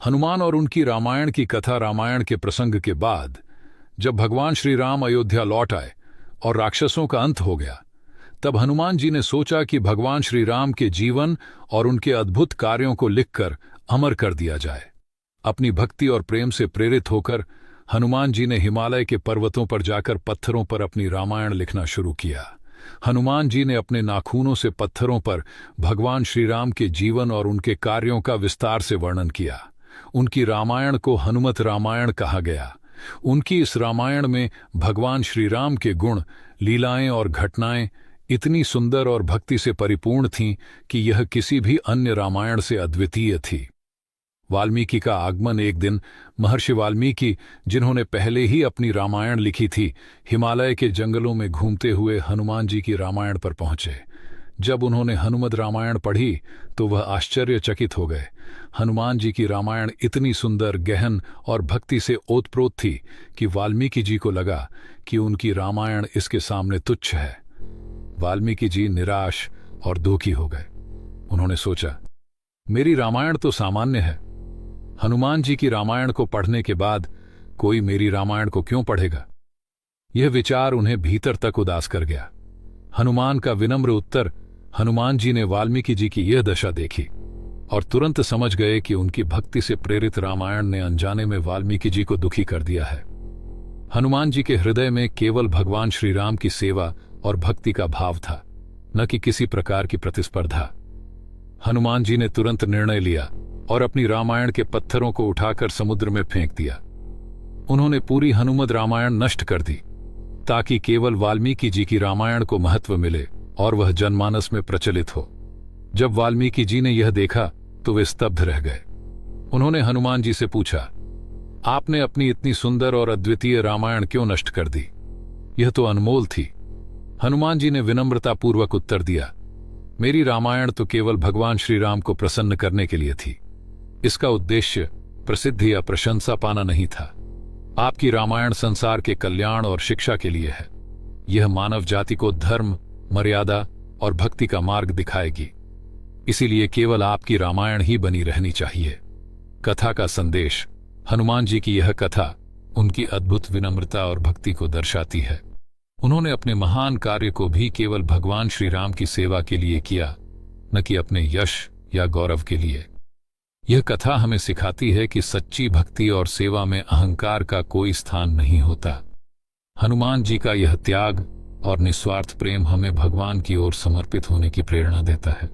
हनुमान और उनकी रामायण की कथा। रामायण के प्रसंग के बाद जब भगवान श्री राम अयोध्या लौट आए और राक्षसों का अंत हो गया, तब हनुमान जी ने सोचा कि भगवान श्री राम के जीवन और उनके अद्भुत कार्यों को लिखकर अमर कर दिया जाए। अपनी भक्ति और प्रेम से प्रेरित होकर हनुमान जी ने हिमालय के पर्वतों पर जाकर पत्थरों पर अपनी रामायण लिखना शुरू किया। हनुमान जी ने अपने नाखूनों से पत्थरों पर भगवान श्री राम के जीवन और उनके कार्यों का विस्तार से वर्णन किया। उनकी रामायण को हनुमत रामायण कहा गया। उनकी इस रामायण में भगवान श्री राम के गुण, लीलाएं और घटनाएं इतनी सुंदर और भक्ति से परिपूर्ण थीं कि यह किसी भी अन्य रामायण से अद्वितीय थी। वाल्मीकि का आगमन। एक दिन महर्षि वाल्मीकि, जिन्होंने पहले ही अपनी रामायण लिखी थी, हिमालय के जंगलों में घूमते हुए हनुमान जी की रामायण पर पहुंचे। जब उन्होंने हनुमत रामायण पढ़ी तो वह आश्चर्यचकित हो गए। हनुमान जी की रामायण इतनी सुंदर, गहन और भक्ति से ओतप्रोत थी कि वाल्मीकि जी को लगा कि उनकी रामायण इसके सामने तुच्छ है। वाल्मीकि जी निराश और दुखी हो गए। उन्होंने सोचा, मेरी रामायण तो सामान्य है। हनुमान जी की रामायण को पढ़ने के बाद कोई मेरी रामायण को क्यों पढ़ेगा? यह विचार उन्हें भीतर तक उदास कर गया। हनुमान का विनम्र उत्तर। हनुमान जी ने वाल्मीकि जी की यह दशा देखी और तुरंत समझ गए कि उनकी भक्ति से प्रेरित रामायण ने अनजाने में वाल्मीकि जी को दुखी कर दिया है। हनुमान जी के हृदय में केवल भगवान श्री राम की सेवा और भक्ति का भाव था, न कि किसी प्रकार की प्रतिस्पर्धा। हनुमान जी ने तुरंत निर्णय लिया और अपनी रामायण के पत्थरों को उठाकर समुद्र में फेंक दिया। उन्होंने पूरी हनुमत रामायण नष्ट कर दी ताकि केवल वाल्मीकि जी की रामायण को महत्व मिले और वह जनमानस में प्रचलित हो। जब वाल्मीकि जी ने यह देखा तो वे स्तब्ध रह गए। उन्होंने हनुमान जी से पूछा, आपने अपनी इतनी सुंदर और अद्वितीय रामायण क्यों नष्ट कर दी? यह तो अनमोल थी। हनुमान जी ने विनम्रतापूर्वक उत्तर दिया, मेरी रामायण तो केवल भगवान श्री राम को प्रसन्न करने के लिए थी। इसका उद्देश्य प्रसिद्धि या प्रशंसा पाना नहीं था। आपकी रामायण संसार के कल्याण और शिक्षा के लिए है। यह मानव जाति को धर्म, मर्यादा और भक्ति का मार्ग दिखाएगी। इसीलिए केवल आपकी रामायण ही बनी रहनी चाहिए। कथा का संदेश। हनुमान जी की यह कथा उनकी अद्भुत विनम्रता और भक्ति को दर्शाती है। उन्होंने अपने महान कार्य को भी केवल भगवान श्री राम की सेवा के लिए किया, न कि अपने यश या गौरव के लिए। यह कथा हमें सिखाती है कि सच्ची भक्ति और सेवा में अहंकार का कोई स्थान नहीं होता। हनुमान जी का यह त्याग और निस्वार्थ प्रेम हमें भगवान की ओर समर्पित होने की प्रेरणा देता है।